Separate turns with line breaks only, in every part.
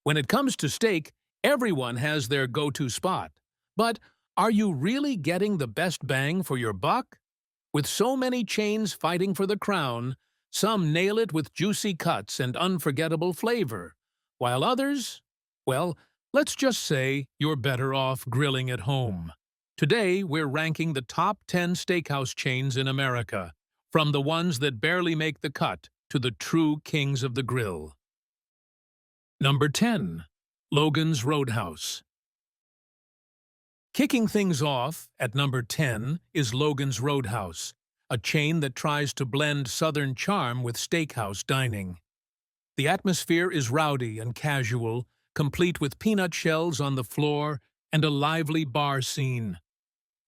When it comes to steak, everyone has their go-to spot. But are you really getting the best bang for your buck? With so many chains fighting for the crown, some nail it with juicy cuts and unforgettable flavor, while others, well, let's just say you're better off grilling at home. Today, we're ranking the top 10 steakhouse chains in America, from the ones that barely make the cut to the true kings of the grill. Number 10. Logan's Roadhouse. Kicking things off at number 10 is Logan's Roadhouse, a chain that tries to blend Southern charm with steakhouse dining. The atmosphere is rowdy and casual, complete with peanut shells on the floor and a lively bar scene.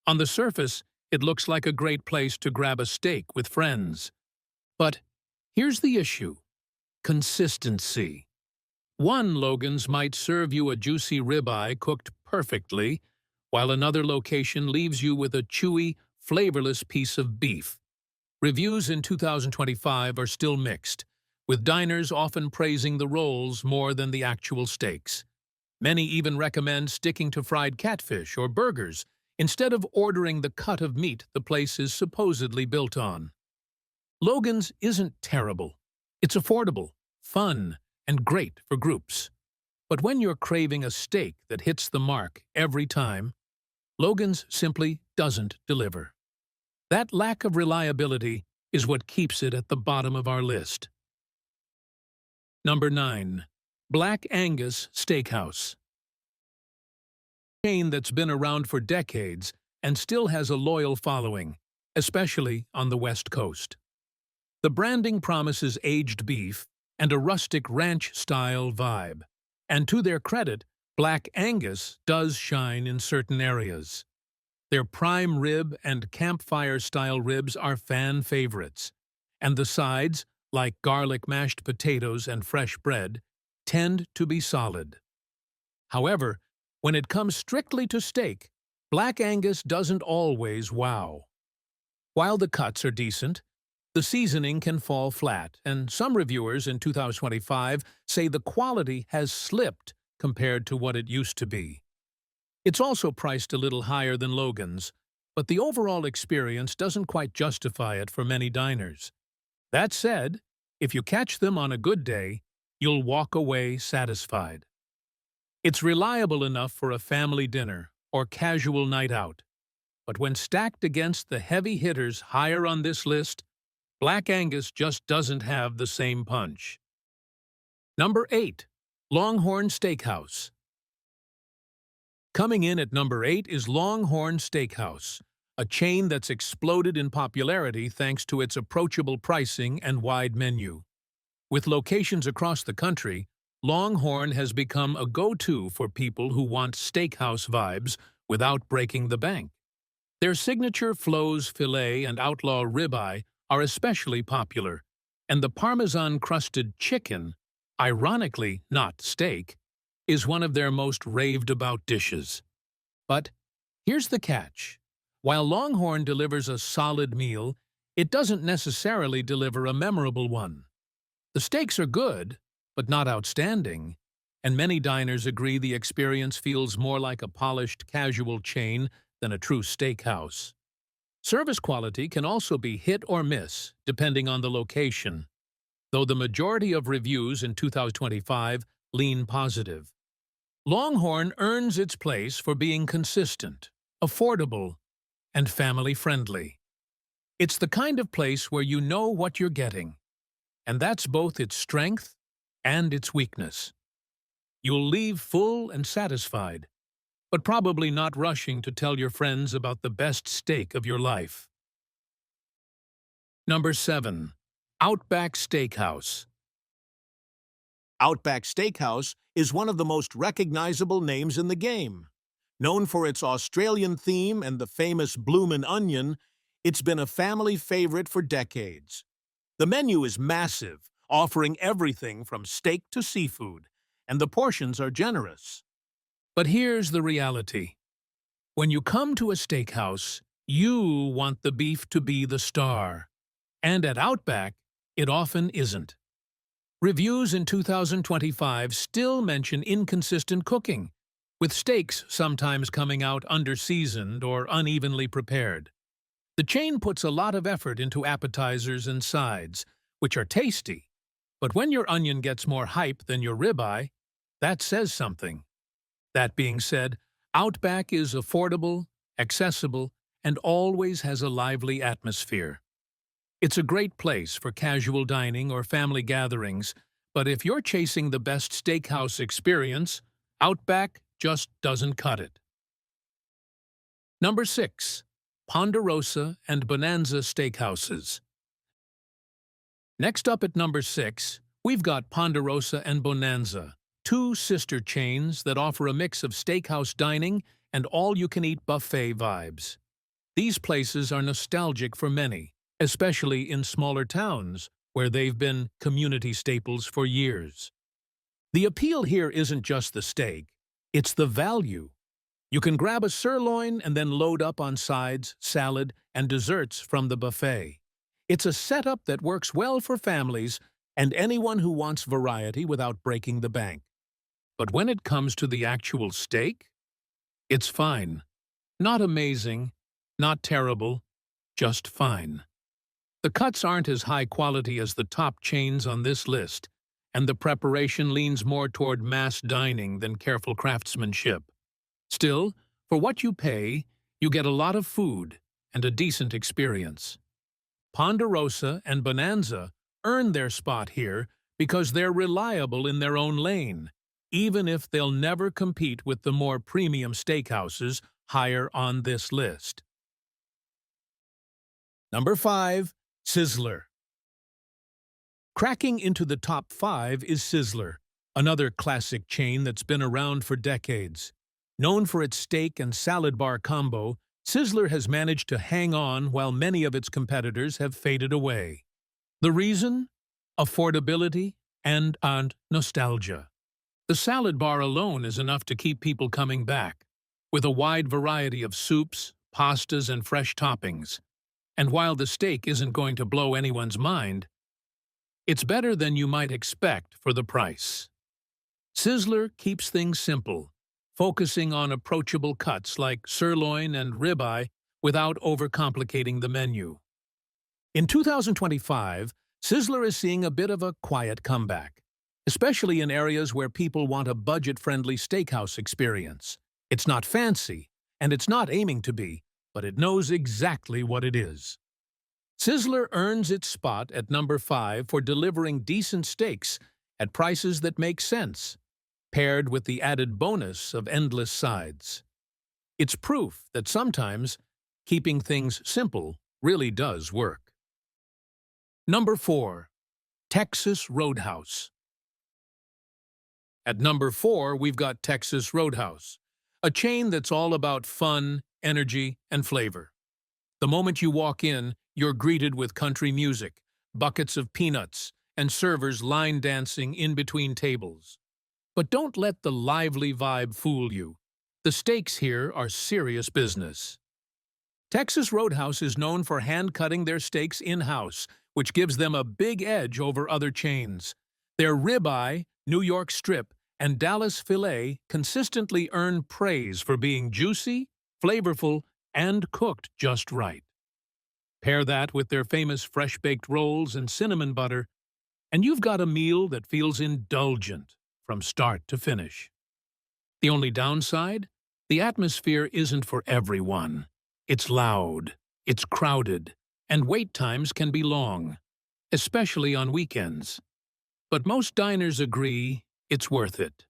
On the surface, it looks like a great place to grab a steak with friends. But here's the issue: consistency. One Logan's might serve you a juicy ribeye cooked perfectly, while another location leaves you with a chewy, flavorless piece of beef. Reviews in 2025 are still mixed, with diners often praising the rolls more than the actual steaks. Many even recommend sticking to fried catfish or burgers instead of ordering the cut of meat the place is supposedly built on. Logan's isn't terrible. It's affordable, fun, and great for groups. But when you're craving a steak that hits the mark every time, Logan's simply doesn't deliver. That lack of reliability is what keeps it at the bottom of our list. Number 9. Black Angus Steakhouse. A chain that's been around for decades and still has a loyal following, especially on the West Coast. The branding promises aged beef and a rustic ranch-style vibe. And to their credit, Black Angus does shine in certain areas. Their prime rib and campfire-style ribs are fan favorites, and the sides, like garlic mashed potatoes and fresh bread, tend to be solid. However, when it comes strictly to steak, Black Angus doesn't always wow. While the cuts are decent, the seasoning can fall flat, and some reviewers in 2025 say the quality has slipped compared to what it used to be. It's also priced a little higher than Logan's, but the overall experience doesn't quite justify it for many diners. That said, if you catch them on a good day, you'll walk away satisfied. It's reliable enough for a family dinner or casual night out, but when stacked against the heavy hitters higher on this list, Black Angus just doesn't have the same punch. Number 8. LongHorn Steakhouse. Coming in at number 8 is LongHorn Steakhouse, a chain that's exploded in popularity thanks to its approachable pricing and wide menu. With locations across the country, LongHorn has become a go-to for people who want steakhouse vibes without breaking the bank. Their signature Flo's filet and outlaw ribeye are especially popular, and the Parmesan-crusted chicken, ironically not steak, is one of their most raved-about dishes. But here's the catch. While LongHorn delivers a solid meal, it doesn't necessarily deliver a memorable one. The steaks are good, but not outstanding, and many diners agree the experience feels more like a polished, casual chain than a true steakhouse. Service quality can also be hit or miss, depending on the location, though the majority of reviews in 2025 lean positive. LongHorn earns its place for being consistent, affordable, and family-friendly. It's the kind of place where you know what you're getting, and that's both its strength and its weakness. You'll leave full and satisfied, but probably not rushing to tell your friends about the best steak of your life. Number 7. Outback Steakhouse.
Outback Steakhouse is one of the most recognizable names in the game. Known for its Australian theme and the famous bloomin' onion, it's been a family favorite for decades. The menu is massive, offering everything from steak to seafood, and the portions are generous.
But here's the reality. When you come to a steakhouse, you want the beef to be the star. And at Outback, it often isn't. Reviews in 2025 still mention inconsistent cooking, with steaks sometimes coming out under-seasoned or unevenly prepared. The chain puts a lot of effort into appetizers and sides, which are tasty, but when your onion gets more hype than your ribeye, that says something. That being said, Outback is affordable, accessible, and always has a lively atmosphere. It's a great place for casual dining or family gatherings, but if you're chasing the best steakhouse experience, Outback just doesn't cut it. Number 6. Ponderosa and Bonanza Steakhouses. Next up at number 6, we've got Ponderosa and Bonanza, two sister chains that offer a mix of steakhouse dining and all-you-can-eat buffet vibes. These places are nostalgic for many, especially in smaller towns, where they've been community staples for years. The appeal here isn't just the steak, it's the value. You can grab a sirloin and then load up on sides, salad, and desserts from the buffet. It's a setup that works well for families and anyone who wants variety without breaking the bank. But when it comes to the actual steak, it's fine. Not amazing, not terrible, just fine. The cuts aren't as high quality as the top chains on this list, and the preparation leans more toward mass dining than careful craftsmanship. Still, for what you pay, you get a lot of food and a decent experience. Ponderosa and Bonanza earn their spot here because they're reliable in their own lane, even if they'll never compete with the more premium steakhouses higher on this list. Number 5. Sizzler. Cracking into the top 5 is Sizzler, another classic chain that's been around for decades. Known for its steak and salad bar combo, Sizzler has managed to hang on while many of its competitors have faded away. The reason? Affordability and nostalgia. The salad bar alone is enough to keep people coming back, with a wide variety of soups, pastas, and fresh toppings. And while the steak isn't going to blow anyone's mind, it's better than you might expect for the price. Sizzler keeps things simple, focusing on approachable cuts like sirloin and ribeye without overcomplicating the menu. In 2025, Sizzler is seeing a bit of a quiet comeback, especially in areas where people want a budget-friendly steakhouse experience. It's not fancy, and it's not aiming to be, but it knows exactly what it is. Sizzler earns its spot at number 5 for delivering decent steaks at prices that make sense, paired with the added bonus of endless sides. It's proof that sometimes keeping things simple really does work. Number 4. Texas Roadhouse. At number 4, we've got Texas Roadhouse, a chain that's all about fun, energy, and flavor. The moment you walk in, you're greeted with country music, buckets of peanuts, and servers line dancing in between tables. But don't let the lively vibe fool you. The steaks here are serious business. Texas Roadhouse is known for hand-cutting their steaks in-house, which gives them a big edge over other chains. Their ribeye, New York strip, and Dallas filet consistently earn praise for being juicy, flavorful, and cooked just right. Pair that with their famous fresh-baked rolls and cinnamon butter, and you've got a meal that feels indulgent from start to finish. The only downside? The atmosphere isn't for everyone. It's loud, it's crowded, and wait times can be long, especially on weekends. But most diners agree it's worth it.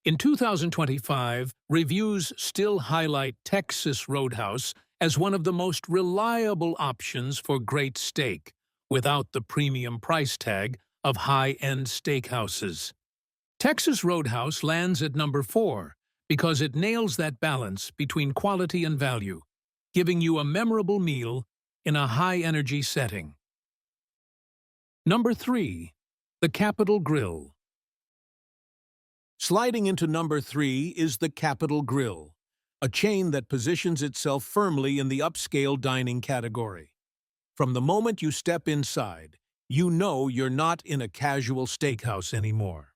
In 2025, reviews still highlight Texas Roadhouse as one of the most reliable options for great steak, without the premium price tag of high-end steakhouses. Texas Roadhouse lands at number 4 because it nails that balance between quality and value, giving you a memorable meal in a high-energy setting. Number 3. The Capital Grille.
Sliding into number 3 is the Capital Grille, a chain that positions itself firmly in the upscale dining category. From the moment you step inside, you know you're not in a casual steakhouse anymore.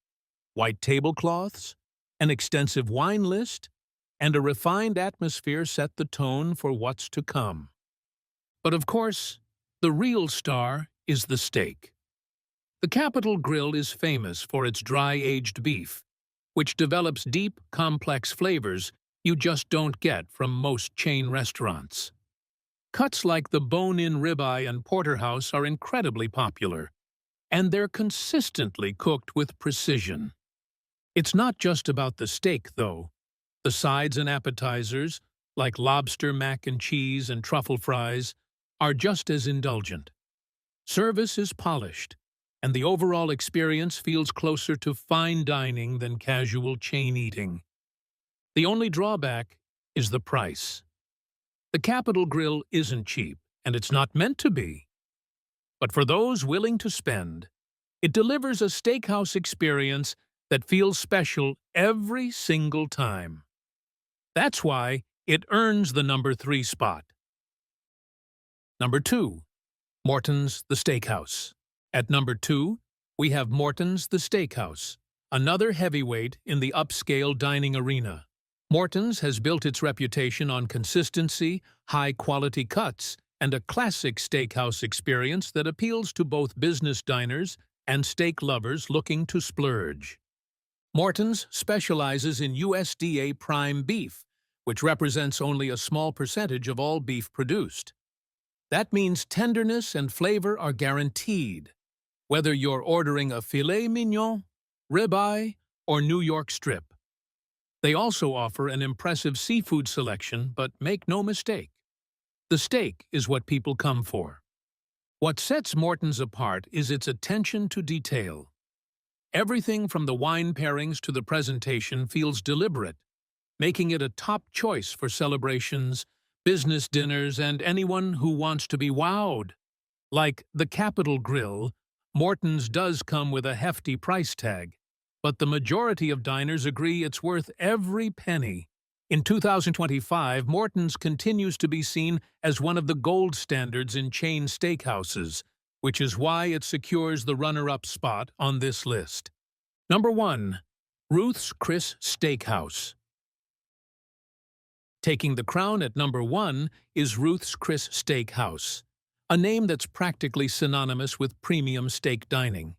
White tablecloths, an extensive wine list, and a refined atmosphere set the tone for what's to come. But of course, the real star is the steak. The Capital Grille is famous for its dry-aged beef, which develops deep, complex flavors you just don't get from most chain restaurants. Cuts like the bone-in ribeye and porterhouse are incredibly popular, and they're consistently cooked with precision. It's not just about the steak, though. The sides and appetizers, like lobster mac and cheese and truffle fries, are just as indulgent. Service is polished, and the overall experience feels closer to fine dining than casual chain eating. The only drawback is the price. The Capital Grille isn't cheap, and it's not meant to be. But for those willing to spend, it delivers a steakhouse experience that feels special every single time. That's why it earns the number 3 spot. Number 2. Morton's The Steakhouse. At number 2, we have Morton's The Steakhouse, another heavyweight in the upscale dining arena. Morton's has built its reputation on consistency, high-quality cuts, and a classic steakhouse experience that appeals to both business diners and steak lovers looking to splurge. Morton's specializes in USDA prime beef, which represents only a small percentage of all beef produced. That means tenderness and flavor are guaranteed, whether you're ordering a filet mignon, ribeye, or New York strip. They also offer an impressive seafood selection, but make no mistake, the steak is what people come for. What sets Morton's apart is its attention to detail. Everything from the wine pairings to the presentation feels deliberate, making it a top choice for celebrations, business dinners, and anyone who wants to be wowed. Like the Capital Grille, Morton's does come with a hefty price tag, but the majority of diners agree it's worth every penny. In 2025, Morton's continues to be seen as one of the gold standards in chain steakhouses, which is why it secures the runner-up spot on this list. Number 1. Ruth's Chris Steakhouse. Taking the crown at number 1 is Ruth's Chris Steakhouse, a name that's practically synonymous with premium steak dining.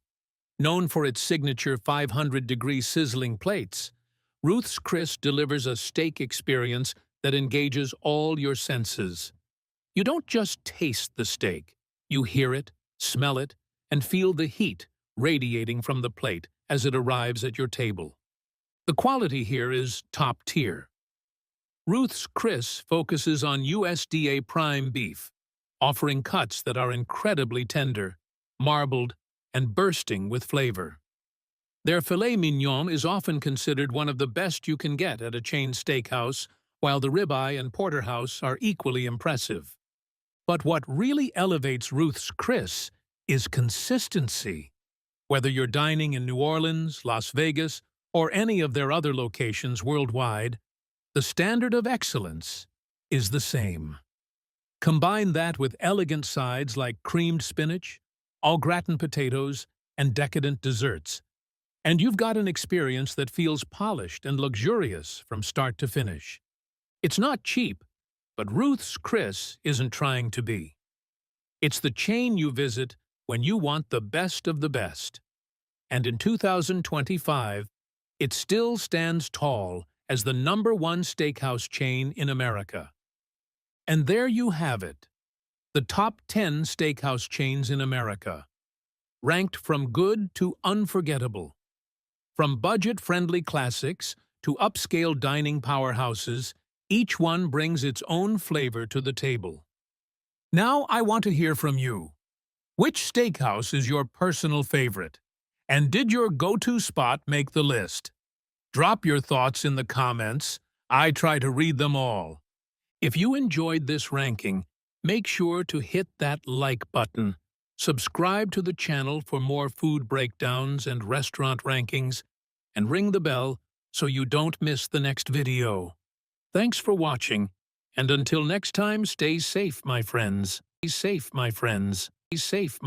Known for its signature 500-degree sizzling plates, Ruth's Chris delivers a steak experience that engages all your senses. You don't just taste the steak, you hear it, smell it, and feel the heat radiating from the plate as it arrives at your table. The quality here is top tier. Ruth's Chris focuses on USDA prime beef, offering cuts that are incredibly tender, marbled, and bursting with flavor. Their filet mignon is often considered one of the best you can get at a chain steakhouse, while the ribeye and porterhouse are equally impressive. But what really elevates Ruth's Chris is consistency. Whether you're dining in New Orleans, Las Vegas, or any of their other locations worldwide, the standard of excellence is the same. Combine that with elegant sides like creamed spinach, au gratin potatoes, and decadent desserts, and you've got an experience that feels polished and luxurious from start to finish. It's not cheap, but Ruth's Chris isn't trying to be. It's the chain you visit when you want the best of the best. And in 2025, it still stands tall as the number 1 steakhouse chain in America. And there you have it, the top 10 steakhouse chains in America, ranked from good to unforgettable. From budget-friendly classics to upscale dining powerhouses, each one brings its own flavor to the table. Now I want to hear from you. Which steakhouse is your personal favorite? And did your go-to spot make the list? Drop your thoughts in the comments. I try to read them all. If you enjoyed this ranking, make sure to hit that like button, subscribe to the channel for more food breakdowns and restaurant rankings, and ring the bell so you don't miss the next video. Thanks for watching, and until next time, stay safe, my friends. Stay safe, my friends. Stay safe,